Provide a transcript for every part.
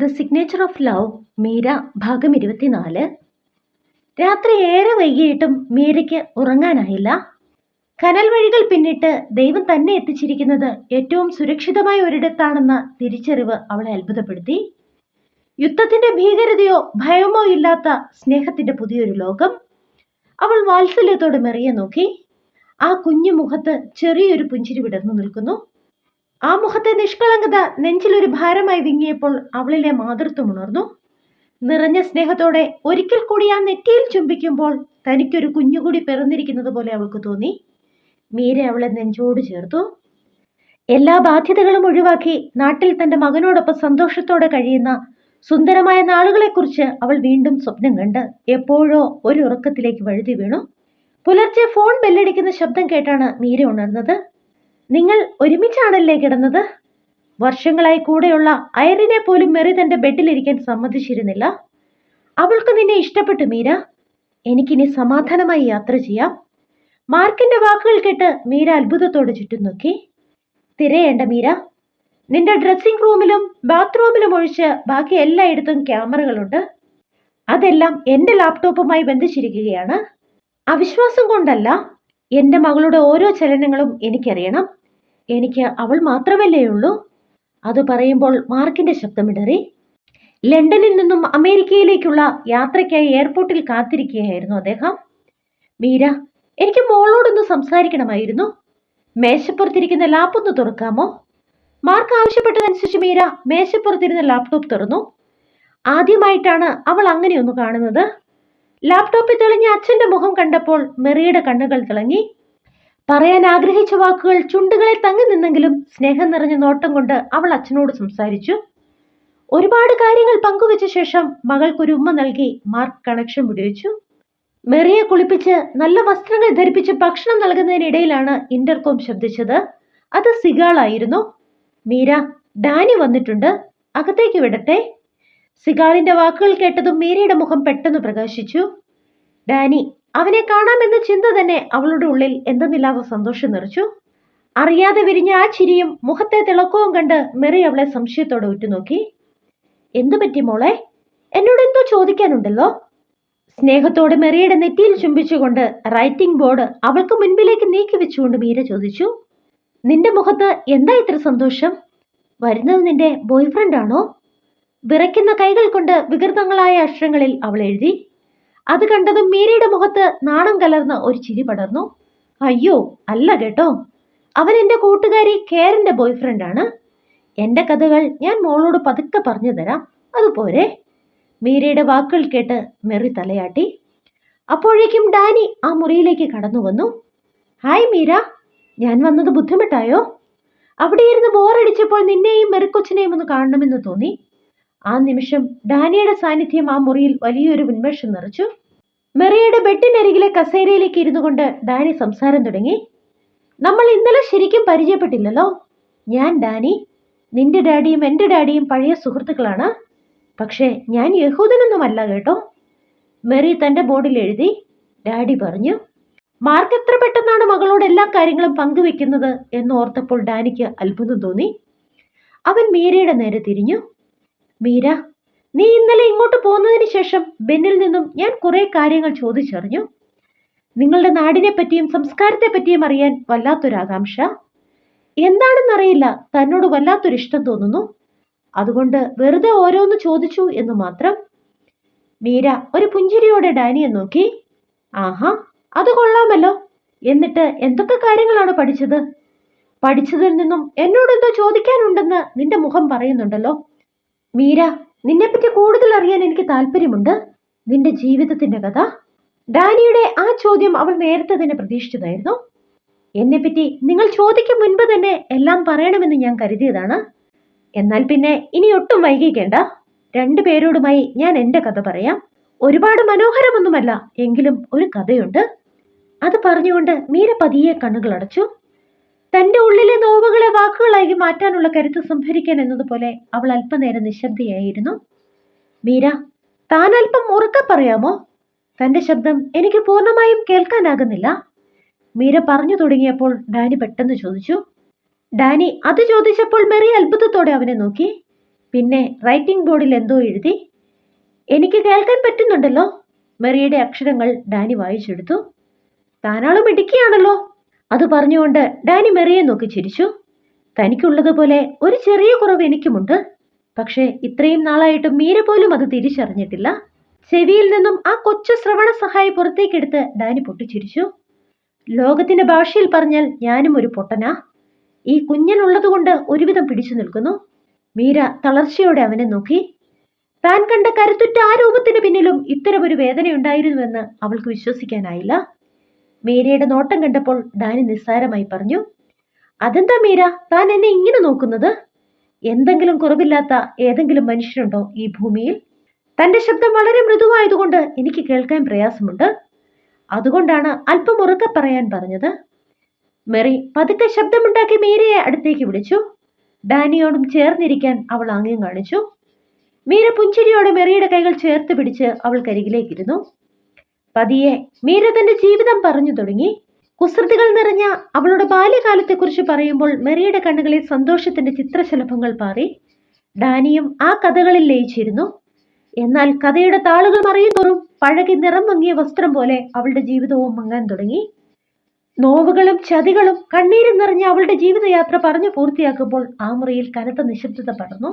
The signature of love Meera ഭാഗം 24. രാത്രി ഏറെ വൈകിയിട്ടും മീരയ്ക്ക് ഉറങ്ങാനായില്ല. കനൽ വഴികൾ പിന്നിട്ട് ദൈവം തന്നെ എത്തിച്ചിരിക്കുന്നത് ഏറ്റവും സുരക്ഷിതമായ ഒരിടത്താണെന്ന തിരിച്ചറിവ് അവളെ അത്ഭുതപ്പെടുത്തി. യുദ്ധത്തിന്റെ ഭീകരതയോ ഭയമോ ഇല്ലാത്ത സ്നേഹത്തിന്റെ പുതിയൊരു ലോകം. അവൾ വാത്സല്യത്തോടെ മെറിയെ നോക്കി. ആ കുഞ്ഞു മുഖത്ത് ചെറിയൊരു പുഞ്ചിരി വിടർന്നു നിൽക്കുന്നു. ആ മുഖത്തെ നിഷ്കളങ്കത നെഞ്ചിലൊരു ഭാരമായി വിങ്ങിയപ്പോൾ അവളിലെ മാതൃത്വം ഉണർന്നു. നിറഞ്ഞ സ്നേഹത്തോടെ ഒരിക്കൽ കൂടി ആ നെറ്റിയിൽ ചുംബിക്കുമ്പോൾ തനിക്കൊരു കുഞ്ഞുകൂടി പിറന്നിരിക്കുന്നത് പോലെ അവൾക്ക് തോന്നി. മീര അവളെ നെഞ്ചോട് ചേർത്തു. എല്ലാ ബാധ്യതകളും ഒഴിവാക്കി നാട്ടിൽ തന്റെ മകനോടൊപ്പം സന്തോഷത്തോടെ കഴിയുന്ന സുന്ദരമായ നാളുകളെക്കുറിച്ച് അവൾ വീണ്ടും സ്വപ്നം കണ്ട് എപ്പോഴോ ഒരു ഉറക്കത്തിലേക്ക് വഴുതി വീണു. പുലർച്ചെ ഫോൺ ബെല്ലടിക്കുന്ന ശബ്ദം കേട്ടാണ് മീര ഉണർന്നത്. നിങ്ങൾ ഒരുമിച്ചാണല്ലേ കിടന്നത്? വർഷങ്ങളായി കൂടെയുള്ള ഐറിനെ പോലും മെറി തന്റെ ബെഡിലിരിക്കാൻ സമ്മതിച്ചിരുന്നില്ല. അവൾക്ക് നിന്നെ ഇഷ്ടപ്പെട്ടു മീര. എനിക്കിനി സമാധാനമായി യാത്ര ചെയ്യാം. മാർക്കിന്റെ വാക്കുകൾ കേട്ട് മീര അത്ഭുതത്തോടെ ചുറ്റും നോക്കി. തിരയേണ്ട മീര, നിന്റെ ഡ്രസ്സിംഗ് റൂമിലും ബാത്റൂമിലും ഒഴിച്ച് ബാക്കി എല്ലായിടത്തും ക്യാമറകളുണ്ട്. അതെല്ലാം എന്റെ ലാപ്ടോപ്പുമായി ബന്ധിച്ചിരിക്കുകയാണ്. അവിശ്വാസം കൊണ്ടല്ല, എന്റെ മകളുടെ ഓരോ ചലനങ്ങളും എനിക്കറിയണം. എനിക്ക് അവൾ മാത്രമല്ലേ ഉള്ളൂ. അത് പറയുമ്പോൾ മാർക്കിന്റെ ശബ്ദമിടറി. ലണ്ടനിൽ നിന്നും അമേരിക്കയിലേക്കുള്ള യാത്രയ്ക്കായി എയർപോർട്ടിൽ കാത്തിരിക്കുകയായിരുന്നു അദ്ദേഹം. മീര, എനിക്ക് മോളോടൊന്ന് സംസാരിക്കണമായിരുന്നു. മേശപ്പുറത്തിരിക്കുന്ന ലാപ്പൊന്ന് തുറക്കാമോ? മാർക്ക് ആവശ്യപ്പെട്ടതനുസരിച്ച് മീര മേശപ്പുറത്തിരുന്ന ലാപ്ടോപ്പ് തുറന്നു. ആദ്യമായിട്ടാണ് അവൾ അങ്ങനെയൊന്ന് കാണുന്നത്. ലാപ്ടോപ്പിൽ തെളിഞ്ഞ അച്ഛന്റെ മുഖം കണ്ടപ്പോൾ മെറിയുടെ കണ്ണുകൾ തിളങ്ങി. പറയാൻ ആഗ്രഹിച്ച വാക്കുകൾ ചുണ്ടുകളെ തങ്ങി നിന്നെങ്കിലും സ്നേഹം നിറഞ്ഞ നോട്ടം കൊണ്ട് അവൾ അച്ഛനോട് സംസാരിച്ചു. ഒരുപാട് കാര്യങ്ങൾ പങ്കുവെച്ച ശേഷം മകൾക്കൊരു ഉമ്മ നൽകി മാർക്ക് കണക്ഷൻ വിടുവിച്ചു. മെറിയെ കുളിപ്പിച്ച് നല്ല വസ്ത്രങ്ങൾ ധരിപ്പിച്ച് ഭക്ഷണം നൽകുന്നതിനിടയിലാണ് ഇന്റർകോം ശബ്ദിച്ചത്. അത് സിഗാളായിരുന്നു. മീര, ഡാനി വന്നിട്ടുണ്ട്, അകത്തേക്ക് വിടട്ടെ? സിഗാളിന്റെ വാക്കുകൾ കേട്ടതും മീരയുടെ മുഖം പെട്ടെന്ന് പ്രകാശിച്ചു. ഡാനി, അവനെ കാണാമെന്ന ചിന്ത തന്നെ അവളുടെ ഉള്ളിൽ എന്തെന്നില്ലാതെ സന്തോഷം നിറച്ചു. അറിയാതെ വിരിഞ്ഞ ആ ചിരിയും മുഖത്തെ തിളക്കവും കണ്ട് മെറി അവളെ സംശയത്തോടെ ഉറ്റുനോക്കി. എന്തു പറ്റി മോളെ? എന്നോട് എന്തോ ചോദിക്കാനുണ്ടല്ലോ? സ്നേഹത്തോടെ മെറിയുടെ നെറ്റിയിൽ ചുംബിച്ചുകൊണ്ട് റൈറ്റിംഗ് ബോർഡ് അവൾക്ക് മുൻപിലേക്ക് നീക്കി വെച്ചുകൊണ്ട് മീര ചോദിച്ചു. നിന്റെ മുഖത്ത് എന്താ ഇത്ര സന്തോഷം? വരുന്നത് നിന്റെ ബോയ്ഫ്രണ്ട് ആണോ? വിറയ്ക്കുന്ന കൈകൾ കൊണ്ട് വികൃതങ്ങളായ അക്ഷരങ്ങളിൽ അവൾ എഴുതി. അത് കണ്ടതും മീരയുടെ മുഖത്ത് നാണം കലർന്ന ഒരു ചിരി പടർന്നു. അയ്യോ അല്ല കേട്ടോ, അവൻ എന്റെ കൂട്ടുകാരി കേറിന്റെ ബോയ്ഫ്രണ്ട് ആണ്. എന്റെ കഥകൾ ഞാൻ മോളോട് പതുക്കെ പറഞ്ഞു തരാം, അതുപോരെ? മീരയുടെ വാക്കുകൾ കേട്ട് മെറി തലയാട്ടി. അപ്പോഴേക്കും ഡാനി ആ മുറിയിലേക്ക് കടന്നു വന്നു. ഹായ് മീര, ഞാൻ വന്നത് ബുദ്ധിമുട്ടായോ? അവിടെ ഇരുന്ന് ബോറടിച്ചപ്പോൾ നിന്നെയും മെറിക്കൊച്ചിനെയും ഒന്ന് കാണണമെന്ന് തോന്നി. ആ നിമിഷം ഡാനിയുടെ സാന്നിധ്യം ആ മുറിയിൽ വലിയൊരു ഉന്മേഷം നിറച്ചു. മെറിയുടെ ബെഡിനരികിലെ കസേരയിലേക്ക് ഇരുന്നു കൊണ്ട് ഡാനി സംസാരം തുടങ്ങി. നമ്മൾ ഇന്നലെ ശരിക്കും പരിചയപ്പെട്ടില്ലല്ലോ. ഞാൻ ഡാനി. നിന്റെ ഡാഡിയും എന്റെ ഡാഡിയും പഴയ സുഹൃത്തുക്കളാണ്. പക്ഷേ ഞാൻ യഹൂദനൊന്നുമല്ല കേട്ടോ, മെറി തന്റെ ബോർഡിൽ എഴുതി. ഡാഡി പറഞ്ഞു. മാർക്ക് എത്ര പെട്ടെന്നാണ് മകളോട് എല്ലാ കാര്യങ്ങളും പങ്കുവെക്കുന്നത് എന്ന് ഓർത്തപ്പോൾ ഡാനിക്ക് അത്ഭുതം തോന്നി. അവൻ മീരയുടെ നേരെ തിരിഞ്ഞു. മീര, നീ ഇന്നലെ ഇങ്ങോട്ട് പോകുന്നതിന് ശേഷം ബെന്നിൽ നിന്നും ഞാൻ കുറെ കാര്യങ്ങൾ ചോദിച്ചറിഞ്ഞു. നിങ്ങളുടെ നാടിനെ പറ്റിയും സംസ്കാരത്തെ പറ്റിയും അറിയാൻ വല്ലാത്തൊരാകാംക്ഷ. എന്താണെന്നറിയില്ല, തന്നോട് വല്ലാത്തൊരു ഇഷ്ടം തോന്നുന്നു. അതുകൊണ്ട് വെറുതെ ഓരോന്ന് ചോദിച്ചു എന്ന് മാത്രം. മീര ഒരു പുഞ്ചിരിയോടെ ഡാനിയെ നോക്കി. ആഹാ, അത് കൊള്ളാമല്ലോ. എന്നിട്ട് എന്തൊക്കെ കാര്യങ്ങളാണ് പഠിച്ചത്? പഠിച്ചതിൽ നിന്നും എന്നോടെന്തോ ചോദിക്കാനുണ്ടെന്ന് നിന്റെ മുഖം പറയുന്നുണ്ടല്ലോ. മീര, നിന്നെപ്പറ്റി കൂടുതൽ അറിയാൻ എനിക്ക് താല്പര്യമുണ്ട്. നിന്റെ ജീവിതത്തിന്റെ കഥ. ഡാനിയുടെ ആ ചോദ്യം അവൾ നേരത്തെ തന്നെ പ്രതീക്ഷിച്ചതായിരുന്നു. എന്നെപ്പറ്റി നിങ്ങൾ ചോദിക്കും മുൻപ് തന്നെ എല്ലാം പറയണമെന്ന് ഞാൻ കരുതിയതാണ്. എന്നാൽ പിന്നെ ഇനി ഒട്ടും വൈകിക്കേണ്ട. രണ്ടുപേരോടുമായി ഞാൻ എന്റെ കഥ പറയാം. ഒരുപാട് മനോഹരമൊന്നുമല്ല, എങ്കിലും ഒരു കഥയുണ്ട്. അത് പറഞ്ഞുകൊണ്ട് മീര പതിയെ കണ്ണുകൾ അടച്ചു. തന്റെ ഉള്ളിലെ നോവുകളെ വാക്കുകളായി മാറ്റാനുള്ള കരുത്ത് സംഭരിക്കാൻ എന്നതുപോലെ അവൾ അല്പനേരം നിശബ്ദയായിരുന്നു. മീര, താൻ അല്പം ഉറക്കെ പറയാമോ? തന്റെ ശബ്ദം എനിക്ക് പൂർണ്ണമായും കേൾക്കാനാകുന്നില്ല. മീര പറഞ്ഞു തുടങ്ങിയപ്പോൾ ഡാനി പെട്ടെന്ന് ചോദിച്ചു. ഡാനി അത് ചോദിച്ചപ്പോൾ മെറി അത്ഭുതത്തോടെ അവനെ നോക്കി. പിന്നെ റൈറ്റിംഗ് ബോർഡിൽ എന്തോ എഴുതി. എനിക്ക് കേൾക്കാൻ പറ്റുന്നുണ്ടല്ലോ. മെറിയുടെ അക്ഷരങ്ങൾ ഡാനി വായിച്ചെടുത്തു. താനാളും മിടുക്കിയാണല്ലോ. അത് പറഞ്ഞുകൊണ്ട് ഡാനി മെറിയെ നോക്കി ചിരിച്ചു. തനിക്കുള്ളതുപോലെ ഒരു ചെറിയ കുറവ് എനിക്കുമുണ്ട്. പക്ഷേ ഇത്രയും നാളായിട്ടും മീര പോലും അത് തിരിച്ചറിഞ്ഞിട്ടില്ല. ചെവിയിൽ നിന്നും ആ കൊച്ചു ശ്രവണ സഹായി പുറത്തേക്കെടുത്ത് ഡാനി പൊട്ടിച്ചിരിച്ചു. ലോകത്തിന്റെ ഭാഷയിൽ പറഞ്ഞാൽ ഞാനും ഒരു പൊട്ടനാ. ഈ കുഞ്ഞനുള്ളതുകൊണ്ട് ഒരുവിധം പിടിച്ചു നിൽക്കുന്നു. മീര തളർച്ചയോടെ അവനെ നോക്കി. താൻ കണ്ട കരുത്തുറ്റ ആ രൂപത്തിന് പിന്നിലും ഇത്തരമൊരു വേദനയുണ്ടായിരുന്നുവെന്ന് അവൾക്ക് വിശ്വസിക്കാനായില്ല. മീരയുടെ നോട്ടം കണ്ടപ്പോൾ ഡാനി നിസ്സാരമായി പറഞ്ഞു, അതെന്താ മീര താൻ എന്നെ ഇങ്ങനെ നോക്കുന്നത്? എന്തെങ്കിലും കുറവില്ലാത്ത ഏതെങ്കിലും മനുഷ്യരുണ്ടോ ഈ ഭൂമിയിൽ? തന്റെ ശബ്ദം വളരെ മൃദുവായതുകൊണ്ട് എനിക്ക് കേൾക്കാൻ പ്രയാസമുണ്ട്. അതുകൊണ്ടാണ് അല്പം ഉറക്കെ പറയാൻ പറഞ്ഞത്. മെറി പതുക്കെ ശബ്ദമുണ്ടാക്കി മീരയെ അടുത്തേക്ക് വിളിച്ചു. ഡാനിയോടും ചേർന്നിരിക്കാൻ അവൾ ആംഗ്യം കാണിച്ചു. മീര പുഞ്ചിരിയോടെ മെറിയുടെ കൈകൾ ചേർത്ത് പിടിച്ച് അവൾക്കരികിലേക്കിരുന്നു. പതിയെ മീര തന്റെ ജീവിതം പറഞ്ഞു തുടങ്ങി. കുസൃതികൾ നിറഞ്ഞ അവളുടെ ബാല്യകാലത്തെക്കുറിച്ച് പറയുമ്പോൾ മെറിയുടെ കണ്ണുകളിൽ സന്തോഷത്തിന്റെ ചിത്രശലഭങ്ങൾ പാറി. ഡാനിയും ആ കഥകളിൽ ലയിച്ചിരുന്നു. എന്നാൽ കഥയുടെ താളുകൾ മറിയും തോറും പഴകി നിറം മങ്ങിയ വസ്ത്രം പോലെ അവളുടെ ജീവിതവും മങ്ങാൻ തുടങ്ങി. നോവുകളും ചതികളും കണ്ണീരും നിറഞ്ഞ അവളുടെ ജീവിതയാത്ര പറഞ്ഞു പൂർത്തിയാക്കുമ്പോൾ ആ മുറിയിൽ കനത്ത നിശബ്ദത പടർന്നു.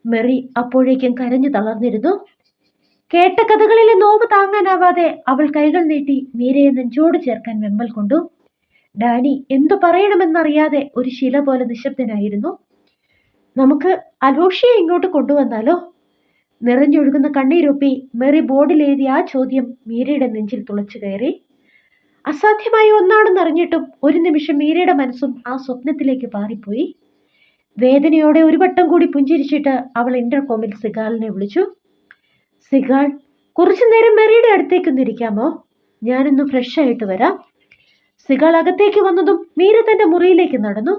മെറി അപ്പോഴേക്കും കരഞ്ഞു തളർന്നിരുന്നു. കേട്ട കഥകളിലെ നോവ് താങ്ങാനാവാതെ അവൾ കൈകൾ നീട്ടി മീരയെ നെഞ്ചോട് ചേർക്കാൻ വെമ്പൽ കൊണ്ടു. ഡാനി എന്തു പറയണമെന്നറിയാതെ ഒരു ശില പോലെ നിശബ്ദനായിരുന്നു. നമുക്ക് അലോഷിയെ ഇങ്ങോട്ട് കൊണ്ടുവന്നാലോ? നിറഞ്ഞൊഴുകുന്ന കണ്ണീരൊപ്പി മെറി ബോർഡിൽ എഴുതിയ ആ ചോദ്യം മീരയുടെ നെഞ്ചിൽ തുളച്ചു കയറി. അസാധ്യമായ ഒന്നാണെന്നറിഞ്ഞിട്ടും ഒരു നിമിഷം മീരയുടെ മനസ്സും ആ സ്വപ്നത്തിലേക്ക് പാറിപ്പോയി. വേദനയോടെ ഒരു വട്ടം കൂടി പുഞ്ചിരിച്ചിട്ട് അവൾ ഇന്റർകോമിൽ സിഗാളിനെ വിളിച്ചു. സിഗാൾ, കുറച്ചു നേരം മെറിയുടെ അടുത്തേക്കൊന്നിരിക്കാമോ? ഞാനൊന്ന് ഫ്രഷ് ആയിട്ട് വരാം. സിഗാൾ അകത്തേക്ക് വന്നതും മീര തന്റെ മുറിയിലേക്ക് നടന്നു.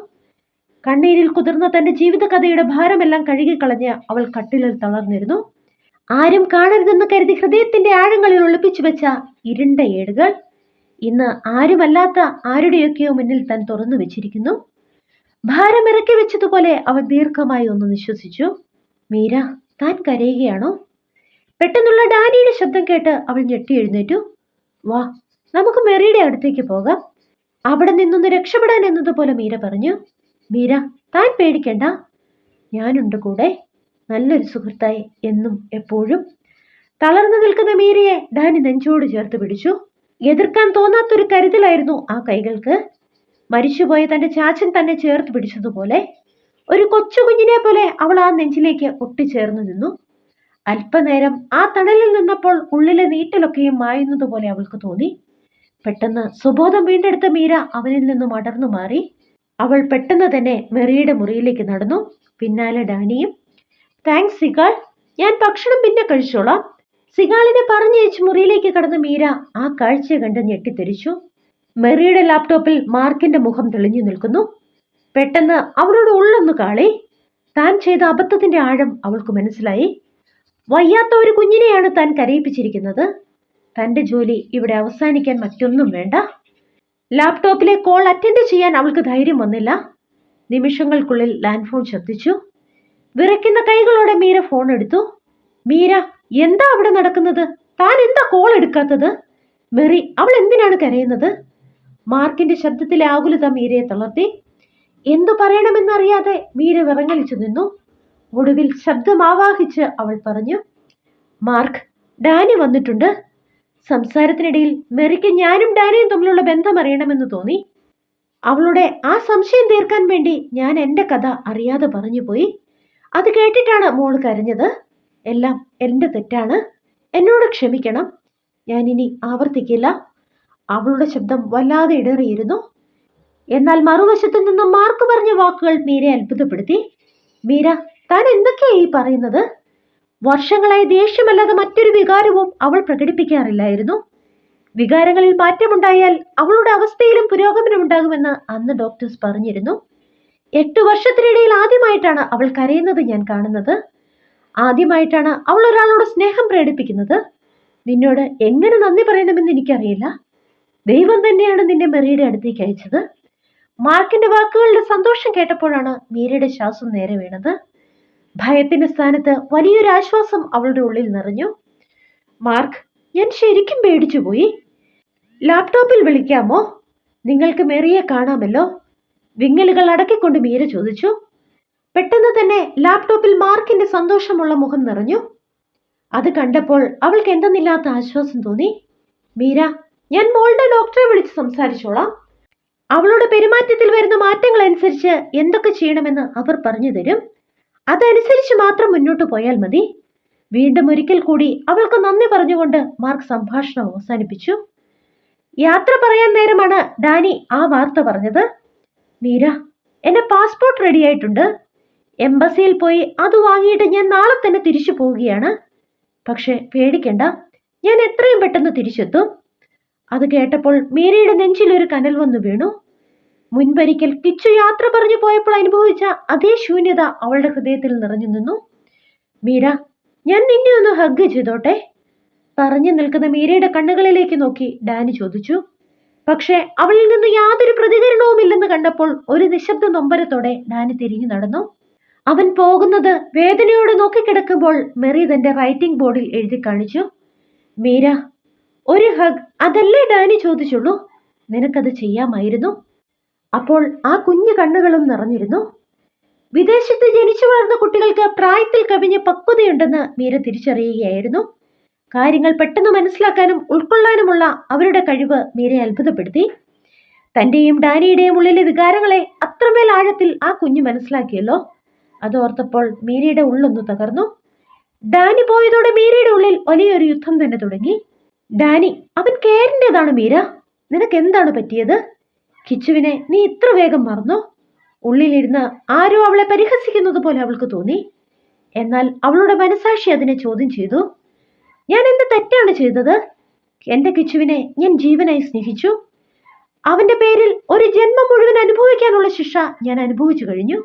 കണ്ണീരിൽ കുതിർന്ന തന്റെ ജീവിതകഥയുടെ ഭാരമെല്ലാം കഴുകിക്കളഞ്ഞ് അവൾ കട്ടിലിൽ തളർന്നിരുന്നു. ആരും കാണരുതെന്ന് കരുതി ഹൃദയത്തിന്റെ ആഴങ്ങളിൽ ഒളിപ്പിച്ചു വെച്ച ഇരുണ്ട ഏടുകൾ ഇന്ന് ആരുമല്ലാത്ത ആരുടെയൊക്കെയോ മുന്നിൽ താൻ തുറന്നു വെച്ചിരിക്കുന്നു. ഭാരമിറക്കി വെച്ചതുപോലെ അവൾ ദീർഘമായി ഒന്ന് നിശ്വസിച്ചു. മീര, താൻ കരയുകയാണോ? പെട്ടെന്നുള്ള ഡാനിയുടെ ശബ്ദം കേട്ട് അവൾ ഞെട്ടി എഴുന്നേറ്റു. വാ, നമുക്ക് മെറിയുടെ അടുത്തേക്ക് പോകാം. അവിടെ നിന്നൊന്ന് രക്ഷപ്പെടാൻ എന്നതുപോലെ മീര പറഞ്ഞു. മീര, താൻ പേടിക്കണ്ട, ഞാനുണ്ട് കൂടെ, നല്ലൊരു സുഹൃത്തായി എന്നും എപ്പോഴും. തളർന്നു നിൽക്കുന്ന മീരയെ ഡാനി നെഞ്ചോട് ചേർത്ത് പിടിച്ചു. എതിർക്കാൻ തോന്നാത്തൊരു കരുതലായിരുന്നു ആ കൈകൾക്ക്. മരിച്ചുപോയ തന്റെ ചാച്ചൻ തന്നെ ചേർത്ത് പിടിച്ചതുപോലെ ഒരു കൊച്ചു കുഞ്ഞിനെ പോലെ അവൾ ആ നെഞ്ചിലേക്ക് ഒട്ടിച്ചേർന്നു നിന്നു. അല്പനേരം ആ തണലിൽ നിന്നപ്പോൾ ഉള്ളിലെ നീറ്റലൊക്കെയും മായുന്നതുപോലെ അവൾക്ക് തോന്നി. പെട്ടെന്ന് സുബോധം വീണ്ടെടുത്ത മീര അവനിൽ നിന്നും അടർന്നു മാറി. അവൾ പെട്ടെന്ന് തന്നെ മെറിയുടെ മുറിയിലേക്ക് നടന്നു. പിന്നാലെ ഡാനിയും. താങ്ക്സ് സിഗാൾ, ഞാൻ ഭക്ഷണം പിന്നെ കഴിച്ചോളാം. സിഗാളിനെ പറഞ്ഞയച്ച് മുറിയിലേക്ക് കടന്ന മീര ആ കാഴ്ച കണ്ട് ഞെട്ടിത്തെറിച്ചു. മെറിയുടെ ലാപ്ടോപ്പിൽ മാർക്കിന്റെ മുഖം തെളിഞ്ഞു നിൽക്കുന്നു. പെട്ടെന്ന് അവളുടെ ഉള്ളൊന്ന് കാളി. താൻ ചെയ്ത അബദ്ധത്തിന്റെ ആഴം അവൾക്ക് മനസ്സിലായി. വയ്യാത്ത ഒരു കുഞ്ഞിനെയാണ് താൻ കരയിപ്പിച്ചിരിക്കുന്നത്. തന്റെ ജോലി ഇവിടെ അവസാനിക്കാൻ മറ്റൊന്നും വേണ്ട. ലാപ്ടോപ്പിലെ കോൾ അറ്റൻഡ് ചെയ്യാൻ അവൾക്ക് ധൈര്യം വന്നില്ല. നിമിഷങ്ങൾക്കുള്ളിൽ ലാൻഡ് ഫോൺ ശബ്ദിച്ചു. വിറയ്ക്കുന്ന കൈകളോടെ മീര ഫോൺ എടുത്തു. മീര, എന്താ അവിടെ നടക്കുന്നത്? താൻ എന്താ കോൾ എടുക്കാത്തത്? മെറി, അവൾ എന്തിനാണ് കരയുന്നത്? മാർക്കിന്റെ ശബ്ദത്തിലെ ആകുലത മീരയെ തളർത്തി. എന്തു പറയണമെന്നറിയാതെ മീര വിറങ്ങലിച്ചു നിന്നു. ഒടുവിൽ ശബ്ദം ആവാഹിച്ച് അവൾ പറഞ്ഞു. മാർക്ക്, ഡാനി വന്നിട്ടുണ്ട്. സംസാരത്തിനിടയിൽ മെറിക്ക് ഞാനും ഡാനിയും തമ്മിലുള്ള ബന്ധം അറിയണമെന്ന് തോന്നി. അവളുടെ ആ സംശയം തീർക്കാൻ വേണ്ടി ഞാൻ എന്റെ കഥ അറിയാതെ പറഞ്ഞുപോയി. അത് കേട്ടിട്ടാണ് മോള് കരഞ്ഞത്. എല്ലാം എന്റെ തെറ്റാണ്. എന്നോട് ക്ഷമിക്കണം. ഞാനിനി ആവർത്തിക്കില്ല. അവളുടെ ശബ്ദം വല്ലാതെ ഇടറിയിരുന്നു. എന്നാൽ മറുവശത്തു നിന്നും മാർക്ക് പറഞ്ഞ വാക്കുകൾ മീരയെ അത്ഭുതപ്പെടുത്തി. മീര, താൻ എന്തൊക്കെയായി പറയുന്നത്? വർഷങ്ങളായി ദേഷ്യമല്ലാതെ മറ്റൊരു വികാരവും അവൾ പ്രകടിപ്പിക്കാറില്ലായിരുന്നു. വികാരങ്ങളിൽ മാറ്റമുണ്ടായാൽ അവളുടെ അവസ്ഥയിലും പുരോഗമനം ഉണ്ടാകുമെന്ന് അന്ന് ഡോക്ടേഴ്സ് പറഞ്ഞിരുന്നു. 8 വർഷത്തിനിടയിൽ ആദ്യമായിട്ടാണ് അവൾ കരയുന്നത് ഞാൻ കാണുന്നത്. ആദ്യമായിട്ടാണ് അവൾ ഒരാളോട് സ്നേഹം പ്രകടിപ്പിക്കുന്നത്. നിന്നോട് എങ്ങനെ നന്ദി പറയണമെന്ന് എനിക്കറിയില്ല. ദൈവം തന്നെയാണ് നിന്നെ മെറിയുടെ അടുത്തേക്ക് അയച്ചത്. മാർക്കിന്റെ വാക്കുകളുടെ സന്തോഷം കേട്ടപ്പോഴാണ് മീരയുടെ ശ്വാസം നേരെ വീണത്. ഭയത്തിന്റെ സ്ഥാനത്ത് വലിയൊരു ആശ്വാസം അവളുടെ ഉള്ളിൽ നിറഞ്ഞു. മാർക്ക്, ഞാൻ ശരിക്കും പേടിച്ചുപോയി. ലാപ്ടോപ്പിൽ വിളിക്കാമോ? നിങ്ങൾക്ക് മെറിയെ കാണാമല്ലോ. വിങ്ങലുകൾ അടക്കിക്കൊണ്ട് മീര ചോദിച്ചു. പെട്ടെന്ന് തന്നെ ലാപ്ടോപ്പിൽ മാർക്കിന്റെ സന്തോഷമുള്ള മുഖം നിറഞ്ഞു. അത് കണ്ടപ്പോൾ അവൾക്ക് എന്തെന്നില്ലാത്ത ആശ്വാസം തോന്നി. മീര, ഞാൻ മോളുടെ ഡോക്ടറെ വിളിച്ച് സംസാരിച്ചോളാം. അവളുടെ പെരുമാറ്റത്തിൽ വരുന്ന മാറ്റങ്ങൾ അനുസരിച്ച് എന്തൊക്കെ ചെയ്യണമെന്ന് അവർ പറഞ്ഞു തരും. അതനുസരിച്ച് മാത്രം മുന്നോട്ട് പോയാൽ മതി. വീണ്ടും ഒരിക്കൽ കൂടി അവൾക്ക് നന്ദി പറഞ്ഞുകൊണ്ട് മാർക്ക് സംഭാഷണം അവസാനിപ്പിച്ചു. യാത്ര പറയാൻ നേരമാണ് ഡാനി ആ വാർത്ത പറഞ്ഞത്. മീര, എന്റെ പാസ്പോർട്ട് റെഡിയായിട്ടുണ്ട്. എംബസിയിൽ പോയി അത് വാങ്ങിയിട്ട് ഞാൻ നാളെ തന്നെ തിരിച്ചു പോവുകയാണ്. പക്ഷെ പേടിക്കണ്ട, ഞാൻ എത്രയും പെട്ടെന്ന് തിരിച്ചെത്തും. അത് കേട്ടപ്പോൾ മീരയുടെ നെഞ്ചിലൊരു കനൽ വന്നു വീണു. മുൻപൊരിക്കൽ കിച്ചു യാത്ര പറഞ്ഞു പോയപ്പോൾ അനുഭവിച്ച അതേ ശൂന്യത അവളുടെ ഹൃദയത്തിൽ നിറഞ്ഞു നിന്നു. മീര, ഞാൻ നിന്നെ ഒന്ന് ഹഗ് ചെയ്തോട്ടെ? പറഞ്ഞു നിൽക്കുന്ന മീരയുടെ കണ്ണുകളിലേക്ക് നോക്കി ഡാനി ചോദിച്ചു. പക്ഷെ അവളിൽ നിന്ന് യാതൊരു പ്രതികരണവുമില്ലെന്ന് കണ്ടപ്പോൾ ഒരു നിശബ്ദ നൊമ്പരത്തോടെ ഡാനി തിരിഞ്ഞു നടന്നു. അവൻ പോകുന്നത് വേദനയോടെ നോക്കിക്കിടക്കുമ്പോൾ മെറി തന്റെ റൈറ്റിംഗ് ബോർഡിൽ എഴുതി കാണിച്ചു. മീര, ഒരു ഹഗ് അതല്ലേ ഡാനി ചോദിച്ചുള്ളൂ. നിനക്കത് ചെയ്യാമായിരുന്നു. അപ്പോൾ ആ കുഞ്ഞു കണ്ണുകളും നിറഞ്ഞിരുന്നു. വിദേശത്ത് ജനിച്ചു വളർന്ന കുട്ടികൾക്ക് പ്രായത്തിൽ കവിഞ്ഞ പക്വതയുണ്ടെന്ന് മീര തിരിച്ചറിയുകയായിരുന്നു. കാര്യങ്ങൾ പെട്ടെന്ന് മനസ്സിലാക്കാനും ഉൾക്കൊള്ളാനുമുള്ള അവരുടെ കഴിവ് മീരയെ അത്ഭുതപ്പെടുത്തി. തന്റെയും ഡാനിയുടെയും ഉള്ളിലെ വികാരങ്ങളെ അത്രമേൽ ആഴത്തിൽ ആ കുഞ്ഞു മനസ്സിലാക്കിയല്ലോ. അതോർത്തപ്പോൾ മീരയുടെ ഉള്ളൊന്നു തകർന്നു. ഡാനി പോയതോടെ മീരയുടെ ഉള്ളിൽ വലിയൊരു യുദ്ധം തന്നെ തുടങ്ങി. ഡാനി, അവൻ കേറിൻ്റെതാണ് മീര. നിനക്ക് എന്താണ് പറ്റിയത്? കിച്ചുവിനെ നീ ഇത്ര വേഗം മറന്നോ? ഉള്ളിലിരുന്ന് ആരോ അവളെ പരിഹസിക്കുന്നത് പോലെ അവൾക്ക് തോന്നി. എന്നാൽ അവളുടെ മനസാക്ഷി അതിനെ ചോദ്യം ചെയ്തു. ഞാൻ എന്ത് തെറ്റാണ് ചെയ്തത്? എന്റെ കിച്ചുവിനെ ഞാൻ ജീവനായി സ്നേഹിച്ചു. അവന്റെ പേരിൽ ഒരു ജന്മം മുഴുവൻ അനുഭവിക്കാനുള്ള ശിക്ഷ ഞാൻ അനുഭവിച്ചു കഴിഞ്ഞു.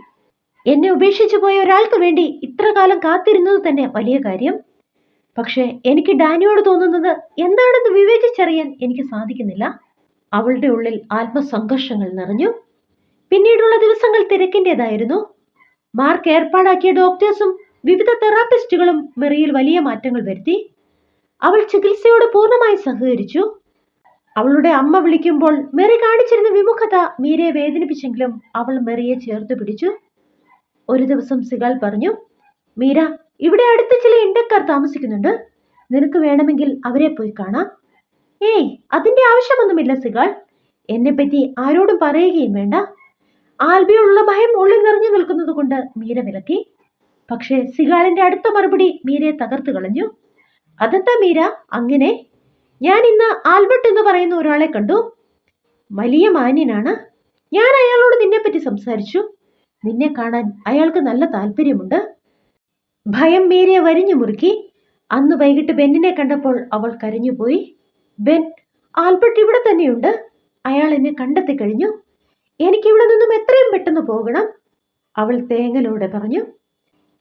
എന്നെ ഉപേക്ഷിച്ചു പോയ ഒരാൾക്ക് വേണ്ടി ഇത്ര കാലം കാത്തിരുന്നത് തന്നെ വലിയ കാര്യം. പക്ഷെ എനിക്ക് ഡാനിയോട് തോന്നുന്നത് എന്താണെന്ന് വിവേചിച്ചറിയാൻ എനിക്ക് സാധിക്കുന്നില്ല. അവളുടെ ഉള്ളിൽ ആത്മസംഘർഷങ്ങൾ നിറഞ്ഞു. പിന്നീടുള്ള ദിവസങ്ങൾ തിരക്കിൻ്റെതായിരുന്നു. മാർക്ക് ഏർപ്പാടാക്കിയ ഡോക്ടേഴ്സും വിവിധ തെറാപ്പിസ്റ്റുകളും മെറിയിൽ വലിയ മാറ്റങ്ങൾ വരുത്തി. അവൾ ചികിത്സയോട് പൂർണ്ണമായി സഹകരിച്ചു. അവളുടെ അമ്മ വിളിക്കുമ്പോൾ മെറി കാണിച്ചിരുന്ന വിമുഖത മീരയെ വേദനിപ്പിച്ചെങ്കിലും അവൾ മെറിയെ ചേർത്ത് പിടിച്ചു. ഒരു ദിവസം സിഗാൾ പറഞ്ഞു, മീര, ഇവിടെ അടുത്ത് ചില ഇന്ത്യക്കാർ താമസിക്കുന്നുണ്ട്. നിനക്ക് വേണമെങ്കിൽ അവരെ പോയി കാണാം. ഏയ്, അതിന്റെ ആവശ്യമൊന്നുമില്ല സിഗാൾ. എന്നെ പറ്റി ആരോടും പറയുകയും വേണ്ട. ആൽബിയോടുള്ള ഭയം ഉള്ളിൽ നിറഞ്ഞു നിൽക്കുന്നത് കൊണ്ട് മീര വിലക്കി. പക്ഷേ സിഗാളിന്റെ അടുത്ത മറുപടി മീരയെ തകർത്തു കളഞ്ഞു. അതെന്താ മീര അങ്ങനെ? ഞാൻ ഇന്ന് ആൽബർട്ട് എന്ന് പറയുന്ന ഒരാളെ കണ്ടു. വലിയ മാന്യനാണ്. ഞാൻ അയാളോട് നിന്നെപ്പറ്റി സംസാരിച്ചു. നിന്നെ കാണാൻ അയാൾക്ക് നല്ല താല്പര്യമുണ്ട്. ഭയം മീരയെ വരിഞ്ഞു മുറുക്കി. അന്ന് വൈകിട്ട് ബെന്നിനെ കണ്ടപ്പോൾ അവൾ കരഞ്ഞുപോയി. ബെൻ, ആൽബർട്ട് ഇവിടെ തന്നെയുണ്ട്. അയാൾ എന്നെ കണ്ടെത്തി കഴിഞ്ഞു. എനിക്കിവിടെ നിന്നും എത്രയും പെട്ടെന്ന് പോകണം, അവൾ തേങ്ങലോടെ പറഞ്ഞു.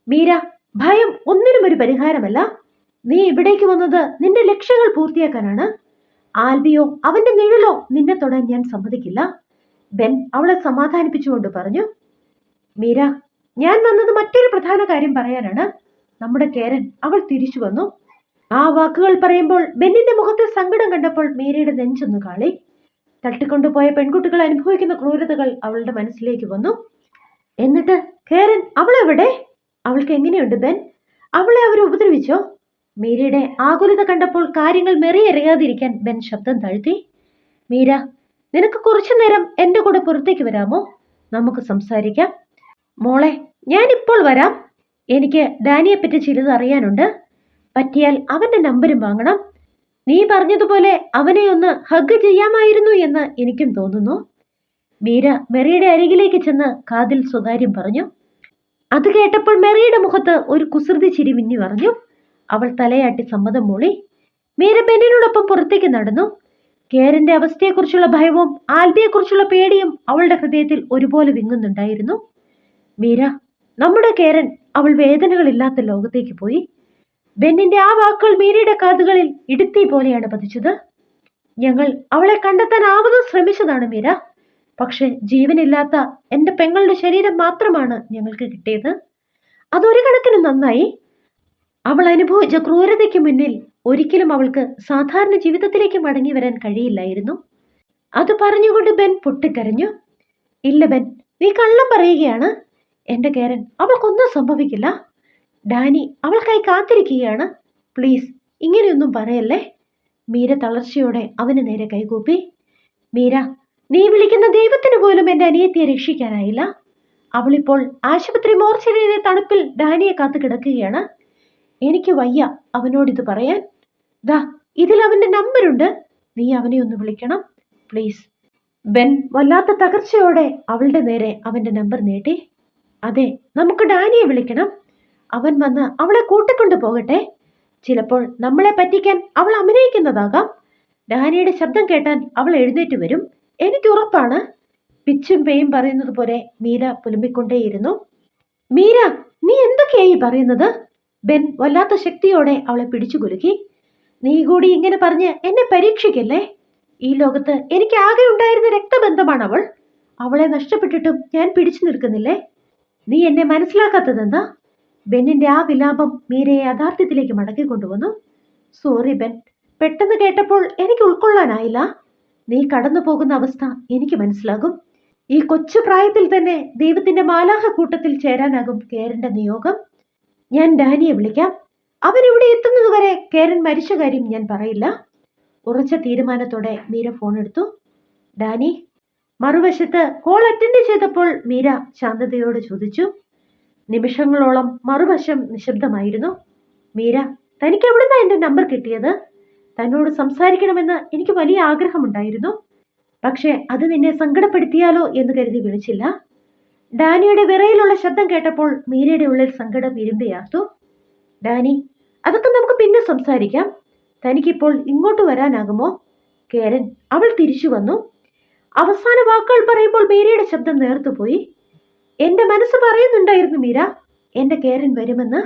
മീര, ഭയം ഒന്നിനും ഒരു പരിഹാരമല്ല. നീ ഇവിടേക്ക് വന്നത് നിന്റെ ലക്ഷ്യങ്ങൾ പൂർത്തിയാക്കാനാണ്. ആൽബിയോ അവന്റെ നിഴലോ നിന്നെ തൊടാൻ ഞാൻ സമ്മതിക്കില്ല, ബെൻ അവളെ സമാധാനിപ്പിച്ചുകൊണ്ട് പറഞ്ഞു. മീര, ഞാൻ വന്നത് മറ്റൊരു പ്രധാന കാര്യം പറയാനാണ്. നമ്മുടെ കേരൻ, അവൾ തിരിച്ചു വന്നു. ആ വാക്കുകൾ പറയുമ്പോൾ ബെന്നിന്റെ മുഖത്തെ സങ്കടം കണ്ടപ്പോൾ മീരയുടെ നെഞ്ചൊന്ന് കാളി. തട്ടിക്കൊണ്ടുപോയ പെൺകുട്ടികൾ അനുഭവിക്കുന്ന ക്രൂരതകൾ അവളുടെ മനസ്സിലേക്ക് വന്നു. എന്നിട്ട് കേരൻ അവളെവിടെ? അവൾക്ക് എങ്ങനെയുണ്ട് ബെൻ? അവളെ അവർ ഉപദ്രവിച്ചോ? മീരയുടെ ആകുലത കണ്ടപ്പോൾ കാര്യങ്ങൾ മെറിയറിയാതിരിക്കാൻ ബെൻ ശബ്ദം താഴ്ത്തി. മീര, നിനക്ക് കുറച്ചു നേരം എന്റെ കൂടെ പുറത്തേക്ക് വരാമോ? നമുക്ക് സംസാരിക്കാം. മോളെ, ഞാൻ ഇപ്പോൾ വരാം. എനിക്ക് ഡാനിയെ പറ്റി ചിലത് അറിയാനുണ്ട്. പറ്റിയാൽ അവന്റെ നമ്പരും വാങ്ങണം. നീ പറഞ്ഞതുപോലെ അവനെ ഒന്ന് ഹഗ് ചെയ്യാമായിരുന്നു എന്ന് എനിക്കും തോന്നുന്നു. മീര മെറിയുടെ അരികിലേക്ക് ചെന്ന് കാതിൽ സ്വകാര്യം പറഞ്ഞു. അത് കേട്ടപ്പോൾ മെറിയുടെ മുഖത്ത് ഒരു കുസൃതി ചിരി മിന്നി പറഞ്ഞു. അവൾ തലയാട്ടി സമ്മതം മൂളി. മീര ബെന്നിനോടൊപ്പം പുറത്തേക്ക് നടന്നു. കേരന്റെ അവസ്ഥയെക്കുറിച്ചുള്ള ഭയവും ആൽബിയെക്കുറിച്ചുള്ള പേടിയും അവളുടെ ഹൃദയത്തിൽ ഒരുപോലെ വിങ്ങുന്നുണ്ടായിരുന്നു. മീര, നമ്മുടെ കേരൻ, അവൾ വേദനകളില്ലാത്ത ലോകത്തേക്ക് പോയി. ബെന്നിന്റെ ആ വാക്കുകൾ മീരയുടെ കാതുകളിൽ ഇടുത്തി പോലെയാണ് പതിച്ചത്. ഞങ്ങൾ അവളെ കണ്ടെത്താൻ ആവതും ശ്രമിച്ചതാണ് മീര. പക്ഷെ ജീവനില്ലാത്ത എന്റെ പെങ്ങളുടെ ശരീരം മാത്രമാണ് ഞങ്ങൾക്ക് കിട്ടിയത്. അതൊരു കണക്കിന് നന്നായി. അവൾ അനുഭവിച്ച ക്രൂരതയ്ക്ക് മുന്നിൽ ഒരിക്കലും അവൾക്ക് സാധാരണ ജീവിതത്തിലേക്ക് മടങ്ങി വരാൻ കഴിയില്ലായിരുന്നു. അത് പറഞ്ഞുകൊണ്ട് ബെൻ പൊട്ടിക്കരഞ്ഞു. ഇല്ല ബെൻ, നീ കള്ളം പറയുകയാണ്. എന്റെ കേരൻ, അവൾക്കൊന്നും സംഭവിക്കില്ല. ഡാനി അവൾക്കായി കാത്തിരിക്കുകയാണ്. പ്ലീസ് ഇങ്ങനെയൊന്നും പറയല്ലേ. മീര തളർച്ചയോടെ അവന് നേരെ കൈകൂപ്പി. മീര, നീ വിളിക്കുന്ന ദൈവത്തിന് പോലും എന്റെ അനിയത്തിയെ രക്ഷിക്കാനായില്ല. അവളിപ്പോൾ ആശുപത്രി മോർച്ചറിയിലെ തണുപ്പിൽ ഡാനിയെ കാത്തു കിടക്കുകയാണ്. എനിക്ക് വയ്യ അവനോടിത് പറയാൻ. ദാ ഇതിൽ അവന്റെ നമ്പറുണ്ട്. നീ അവനെ ഒന്ന് വിളിക്കണം പ്ലീസ്. ബെൻ വല്ലാത്ത തകർച്ചയോടെ അവളുടെ നേരെ അവന്റെ നമ്പർ നീട്ടി. അതെ, നമുക്ക് ഡാനിയെ വിളിക്കണം. അവൻ വന്ന് അവളെ കൂട്ടിക്കൊണ്ടു പോകട്ടെ. ചിലപ്പോൾ നമ്മളെ പറ്റിക്കാൻ അവൾ അഭിനയിക്കുന്നതാകാം. ഡാനിയുടെ ശബ്ദം കേട്ടാൽ അവൾ എഴുന്നേറ്റ് വരും, എനിക്ക് ഉറപ്പാണ്. പിച്ചും പേയും പറയുന്നത് പോലെ മീര പുലമ്പിക്കൊണ്ടേയിരുന്നു. മീര, നീ എന്തൊക്കെയായി പറയുന്നത്? ബെൻ വല്ലാത്ത ശക്തിയോടെ അവളെ പിടിച്ചു കുലുക്കി. നീ കൂടി ഇങ്ങനെ പറഞ്ഞ് എന്നെ പരീക്ഷിക്കല്ലേ. ഈ ലോകത്ത് എനിക്ക് ആകെ ഉണ്ടായിരുന്ന രക്തബന്ധമാണ് അവൾ. അവളെ നഷ്ടപ്പെട്ടിട്ടും ഞാൻ പിടിച്ചു നിൽക്കുന്നില്ലേ. നീ എന്നെ മനസ്സിലാക്കാത്തതെന്താ? ബെന്നിന്റെ ആ വിലാപം മീരയെ യാഥാർത്ഥ്യത്തിലേക്ക് മടക്കി കൊണ്ടുവന്നു. സോറി ബെൻ, പെട്ടെന്ന് കേട്ടപ്പോൾ എനിക്ക് ഉൾക്കൊള്ളാനായില്ല. നീ കടന്നു പോകുന്ന അവസ്ഥ എനിക്ക് മനസ്സിലാകും. ഈ കൊച്ചു പ്രായത്തിൽ തന്നെ ദൈവത്തിന്റെ മാലാഹ കൂട്ടത്തിൽ ചേരാനാകും കേരന്റെ നിയോഗം. ഞാൻ ഡാനിയെ വിളിക്കാം. അവൻ ഇവിടെ എത്തുന്നതുവരെ കേരൻ മരിച്ച കാര്യം ഞാൻ പറയില്ല. ഉറച്ച തീരുമാനത്തോടെ മീര ഫോൺ എടുത്തു. ഡാനി. മറുവശത്ത് കോൾ അറ്റൻഡ് ചെയ്തപ്പോൾ മീര ശാന്തതയോട് ചോദിച്ചു. നിമിഷങ്ങളോളം മറുവശം നിശബ്ദമായിരുന്നു. മീര, തനിക്ക് എവിടുന്നാ എന്റെ നമ്പർ കിട്ടിയത്? തന്നോട് സംസാരിക്കണമെന്ന് എനിക്ക് വലിയ ആഗ്രഹമുണ്ടായിരുന്നു. പക്ഷെ അത് നിന്നെ സങ്കടപ്പെടുത്തിയാലോ എന്ന് കരുതി വിളിച്ചില്ല. ഡാനിയുടെ വിറയിലുള്ള ശബ്ദം കേട്ടപ്പോൾ മീരയുടെ ഉള്ളിൽ സങ്കടം ഇരുമ്പയാർത്തു. ഡാനി, അതൊക്കെ നമുക്ക് പിന്നെ സംസാരിക്കാം. തനിക്കിപ്പോൾ ഇങ്ങോട്ട് വരാനാകുമോ? കേരൻ. അവൾ തിരിച്ചു വന്നു. അവസാന വാക്കുകൾ പറയുമ്പോൾ മീരയുടെ ശബ്ദം നേർത്തുപോയി. എന്റെ മനസ്സ് പറയുന്നുണ്ടായിരുന്നു മീര, എന്റെ കേരൻ വരുമെന്ന്.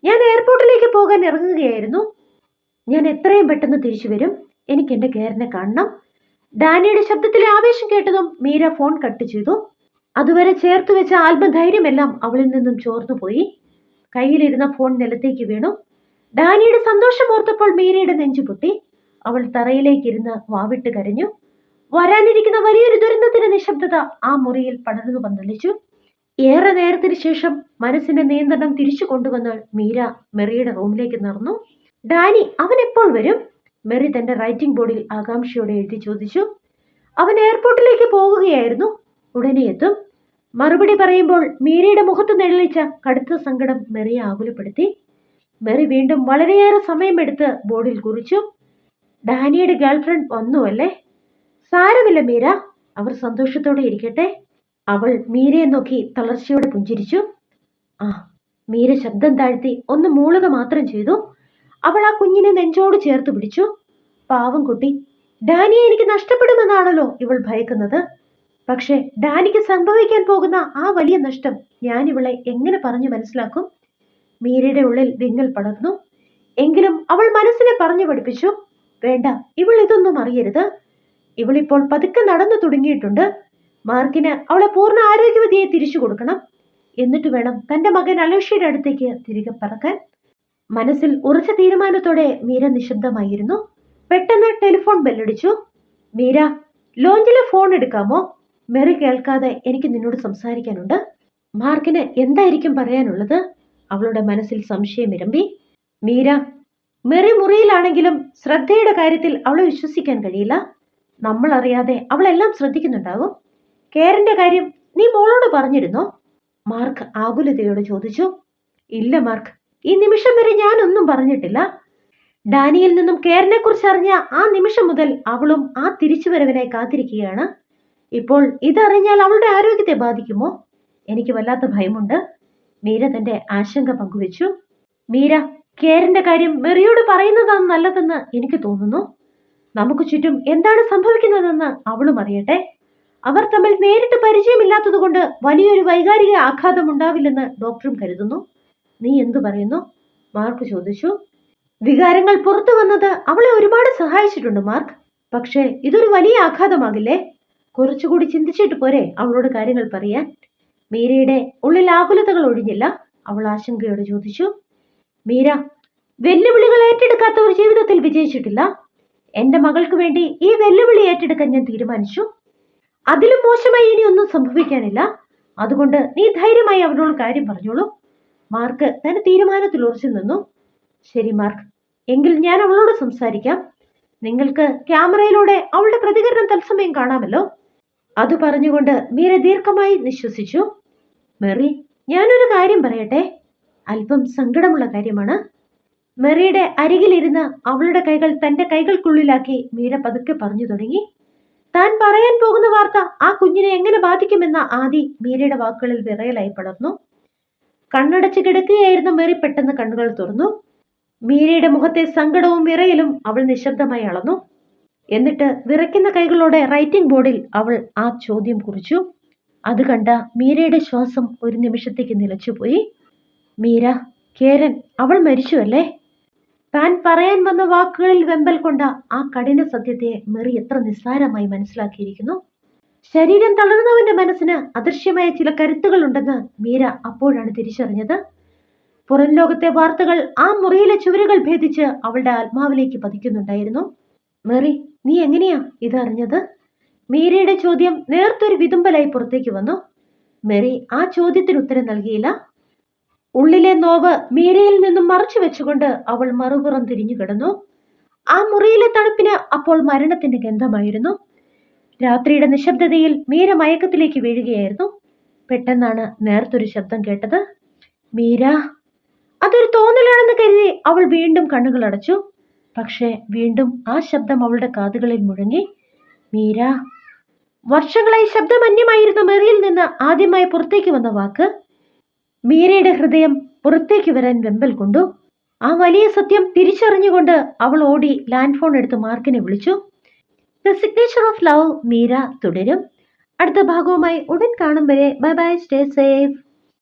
ഞാൻ എയർപോർട്ടിലേക്ക് പോകാൻ ഇറങ്ങുകയായിരുന്നു. ഞാൻ എത്രയും പെട്ടെന്ന് തിരിച്ചു വരും. എനിക്ക് എന്റെ കേരനെ കാണണം. ഡാനിയുടെ ശബ്ദത്തിലെ ആവേശം കേട്ടതും മീര ഫോൺ കട്ട് ചെയ്തു. അതുവരെ ചേർത്ത് വെച്ച ആത്മധൈര്യമെല്ലാം അവളിൽ നിന്നും ചോർന്നുപോയി. കയ്യിലിരുന്ന ഫോൺ നിലത്തേക്ക് വീണു. ഡാനിയുടെ സന്തോഷം ഓർത്തപ്പോൾ മീരയുടെ നെഞ്ചു പൊട്ടി. അവൾ തറയിലേക്കിരുന്ന് വാവിട്ട് കരഞ്ഞു. വരാനിരിക്കുന്ന വലിയൊരു ദുരന്തത്തിന്റെ നിശബ്ദത ആ മുറിയിൽ പടർന്നു പന്തലിച്ചു. ഏറെ നേരത്തിന് ശേഷം മനസ്സിന്റെ നിയന്ത്രണം തിരിച്ചു കൊണ്ടുവന്ന് മീര മെറിയുടെ റൂമിലേക്ക് നടന്നു. ഡാനി, അവൻ എപ്പോൾ വരും? മെറി തന്റെ റൈറ്റിംഗ് ബോർഡിൽ ആകാംക്ഷയോടെ എഴുതി ചോദിച്ചു. അവൻ എയർപോർട്ടിലേക്ക് പോകുകയായിരുന്നു. ഉടനെ എത്തും. മറുപടി പറയുമ്പോൾ മീരയുടെ മുഖത്ത് നിഴലിച്ച കടുത്ത സങ്കടം മെറിയെ ആകുലപ്പെടുത്തി. മെറി വീണ്ടും വളരെയേറെ സമയമെടുത്ത് ബോർഡിൽ കുറിച്ചു. ഡാനിയുടെ ഗേൾഫ്രണ്ട് വന്നുവല്ലേ? സാരമില്ല മീര, അവർ സന്തോഷത്തോടെ ഇരിക്കട്ടെ. അവൾ മീരയെ നോക്കി തളർച്ചയോടെ പുഞ്ചിരിച്ചു. ആ. മീര ശബ്ദം താഴ്ത്തി ഒന്ന് മൂളുക മാത്രം ചെയ്തു. അവൾ ആ കുഞ്ഞിനെ നെഞ്ചോട് ചേർത്ത് പിടിച്ചു. പാവം കുട്ടി. ഡാനിയെ എനിക്ക് നഷ്ടപ്പെടുമെന്നാണല്ലോ ഇവൾ ഭയക്കുന്നത്. പക്ഷെ ഡാനിക്ക് സംഭവിക്കാൻ പോകുന്ന ആ വലിയ നഷ്ടം ഞാൻ ഇവളെ എങ്ങനെ പറഞ്ഞു മനസ്സിലാക്കും? മീരയുടെ ഉള്ളിൽ വിങ്ങൽ പടർന്നു. എങ്കിലും അവൾ മനസ്സിനെ പറഞ്ഞു പഠിപ്പിച്ചു. വേണ്ട, ഇവൾ ഇതൊന്നും അറിയരുത്. ഇവളിപ്പോൾ പതുക്കെ നടന്നു തുടങ്ങിയിട്ടുണ്ട്. മാർക്കിന് അവളെ പൂർണ്ണ ആരോഗ്യവതിയെ തിരിച്ചു കൊടുക്കണം. എന്നിട്ട് വേണം തന്റെ മകൻ അലോഷ്യയുടെ അടുത്തേക്ക് തിരികെ പറക്കാൻ. മനസ്സിൽ ഉറച്ച തീരുമാനത്തോടെ മീര നിശബ്ദമായിരുന്നു. പെട്ടെന്ന് ടെലിഫോൺ ബെല്ലടിച്ചു. മീര, ലോഞ്ചിലെ ഫോൺ എടുക്കാമോ? മെറി കേൾക്കാതെ എനിക്ക് നിന്നോട് സംസാരിക്കാനുണ്ട്. മാർക്കിന് എന്തായിരിക്കും പറയാനുള്ളത്? അവളുടെ മനസ്സിൽ സംശയം ഇരമ്പി. മീര, മെറി മുറിയിലാണെങ്കിലും ശ്രദ്ധയുടെ കാര്യത്തിൽ അവളെ വിശ്വസിക്കാൻ കഴിയില്ല. നമ്മൾ അറിയാതെ അവളെല്ലാം ശ്രദ്ധിക്കുന്നുണ്ടാകും. കേരന്റെ കാര്യം നീ മോളോട് പറഞ്ഞിരുന്നോ? മാർക്ക് ആകുലതയോട് ചോദിച്ചു. ഇല്ല മാർക്ക്, ഈ നിമിഷം വരെ ഞാനൊന്നും പറഞ്ഞിട്ടില്ല. ഡാനിയിൽ നിന്നും കേരനെ കുറിച്ച് അറിഞ്ഞ ആ നിമിഷം മുതൽ അവളും ആ തിരിച്ചുവരവിനായി കാത്തിരിക്കുകയാണ്. ഇപ്പോൾ ഇതറിഞ്ഞാൽ അവളുടെ ആരോഗ്യത്തെ ബാധിക്കുമോ? എനിക്ക് വല്ലാത്ത ഭയമുണ്ട്. മീര തന്റെ ആശങ്ക പങ്കുവെച്ചു. മീര, കേരന്റെ കാര്യം മെറിയോട് പറയുന്നതാണ് നല്ലതെന്ന് എനിക്ക് തോന്നുന്നു. നമുക്ക് ചുറ്റും എന്താണ് സംഭവിക്കുന്നതെന്ന് അവളും അറിയട്ടെ. അവർ തമ്മിൽ നേരിട്ട് പരിചയമില്ലാത്തത് കൊണ്ട് വലിയൊരു വൈകാരിക ആഘാതം ഉണ്ടാവില്ലെന്ന് ഡോക്ടറും കരുതുന്നു. നീ എന്തു പറയുന്നു? മാർക്ക് ചോദിച്ചു. വികാരങ്ങൾ പുറത്തു വന്നത് അവളെ ഒരുപാട് സഹായിച്ചിട്ടുണ്ട് മാർക്ക്. പക്ഷേ ഇതൊരു വലിയ ആഘാതമാകില്ലേ? കുറച്ചുകൂടി ചിന്തിച്ചിട്ട് പോരെ അവളോട് കാര്യങ്ങൾ പറയാൻ? മീരയുടെ ഉള്ളിൽ ആകുലതകൾ ഒഴിഞ്ഞില്ല. അവൾ ആശങ്കയോടെ ചോദിച്ചു. മീര, വെല്ലുവിളികൾ ഏറ്റെടുക്കാത്ത ഒരു ജീവിതത്തിൽ വിജയിച്ചിട്ടില്ല. എന്റെ മകൾക്ക് വേണ്ടി ഈ വെല്ലുവിളി ഏറ്റെടുക്കാൻ ഞാൻ തീരുമാനിച്ചു. അതിലും മോശമായി ഇനി ഒന്നും സംഭവിക്കാനില്ല. അതുകൊണ്ട് നീ ധൈര്യമായി അവനോട് കാര്യം പറഞ്ഞോളൂ. മാർക്ക് തന്റെ തീരുമാനത്തിൽ ഉറച്ചു നിന്നു. ശരി മാർക്ക്, എങ്കിൽ ഞാൻ അവളോട് സംസാരിക്കാം. നിങ്ങൾക്ക് ക്യാമറയിലൂടെ അവളുടെ പ്രതികരണം തത്സമയം കാണാമല്ലോ. അത് പറഞ്ഞുകൊണ്ട് മീര ദീർഘമായി നിശ്വസിച്ചു. മെറി, ഞാനൊരു കാര്യം പറയട്ടെ. അല്പം സങ്കടമുള്ള കാര്യമാണ്. മെറിയുടെ അരികിലിരുന്ന് അവളുടെ കൈകൾ തന്റെ കൈകൾക്കുള്ളിലാക്കി മീര പതുക്കെ പറഞ്ഞു തുടങ്ങി. താൻ പറയാൻ പോകുന്ന വാർത്ത ആ കുഞ്ഞിനെ എങ്ങനെ ബാധിക്കുമെന്ന ആദി മീരയുടെ വാക്കുകളിൽ വിറയലായി പടർന്നു. കണ്ണടച്ച് കിടക്കുകയായിരുന്ന മെറി പെട്ടെന്ന് കണ്ണുകൾ തുറന്നു. മീരയുടെ മുഖത്തെ സങ്കടവും വിറയലും അവൾ നിശബ്ദമായി അളന്നു. എന്നിട്ട് വിറയ്ക്കുന്ന കൈകളോടെ റൈറ്റിംഗ് ബോർഡിൽ അവൾ ആ ചോദ്യം കുറിച്ചു. അത് കണ്ട മീരയുടെ ശ്വാസം ഒരു നിമിഷത്തേക്ക് നിലച്ചുപോയി. മീര, കേരൻ, അവൾ മരിച്ചുവല്ലേ? താൻ പറയാൻ വന്ന വാക്കുകളിൽ വെമ്പൽ കൊണ്ട ആ കഠിന സത്യത്തെ മെറി എത്ര നിസ്സാരമായി മനസ്സിലാക്കിയിരിക്കുന്നു. ശരീരം തളർന്നവന്റെ മനസ്സിന് അദൃശ്യമായ ചില കരുത്തുകൾ ഉണ്ടെന്ന് മീര അപ്പോഴാണ് തിരിച്ചറിഞ്ഞത്. പുറം ലോകത്തെ വാർത്തകൾ ആ മുറിയിലെ ചുവരുകൾ ഭേദിച്ച് അവളുടെ ആത്മാവിലേക്ക് പതിക്കുന്നുണ്ടായിരുന്നു. മെറി, നീ എങ്ങനെയാ ഇതറിഞ്ഞത്? മീരയുടെ ചോദ്യം നേർത്തൊരു വിതുമ്പലായി പുറത്തേക്ക് വന്നു. മെറി ആ ചോദ്യത്തിന് ഉത്തരം നൽകിയില്ല. ഉള്ളിലെ നോവ് മീരയിൽ നിന്നും മറച്ചു വെച്ചുകൊണ്ട് അവൾ മറുപുറം തിരിഞ്ഞു കിടന്നു. ആ മുറിയിലെ തണുപ്പിന് അപ്പോൾ മരണത്തിന്റെ ഗന്ധമായിരുന്നു. രാത്രിയുടെ നിശബ്ദതയിൽ മീര മയക്കത്തിലേക്ക് വീഴുകയായിരുന്നു. പെട്ടെന്നാണ് നേർത്തൊരു ശബ്ദം കേട്ടത്. മീര. അതൊരു തോന്നലാണെന്ന് കരുതി അവൾ വീണ്ടും കണ്ണുകൾ അടച്ചു. പക്ഷെ വീണ്ടും ആ ശബ്ദം അവളുടെ കാതുകളിൽ മുഴങ്ങി. മീര. വർഷങ്ങളായി ശബ്ദമന്യമായിരുന്ന മെറിയിൽ നിന്ന് ആദ്യമായി പുറത്തേക്ക് വന്ന വാക്ക്. മീരയുടെ ഹൃദയം പുറത്തേക്ക് വരാൻ വെമ്പൽ കൊണ്ടു. ആ വലിയ സത്യം തിരിച്ചറിഞ്ഞുകൊണ്ട് അവൾ ഓടി ലാൻഡ് ഫോൺ എടുത്ത് മാർക്കിനെ വിളിച്ചു. The signature of love Meera തുടരും. അടുത്ത ഭാഗവുമായി ഉടൻ കാണും വരെ ബൈ ബൈ, സ്റ്റേ സേഫ്.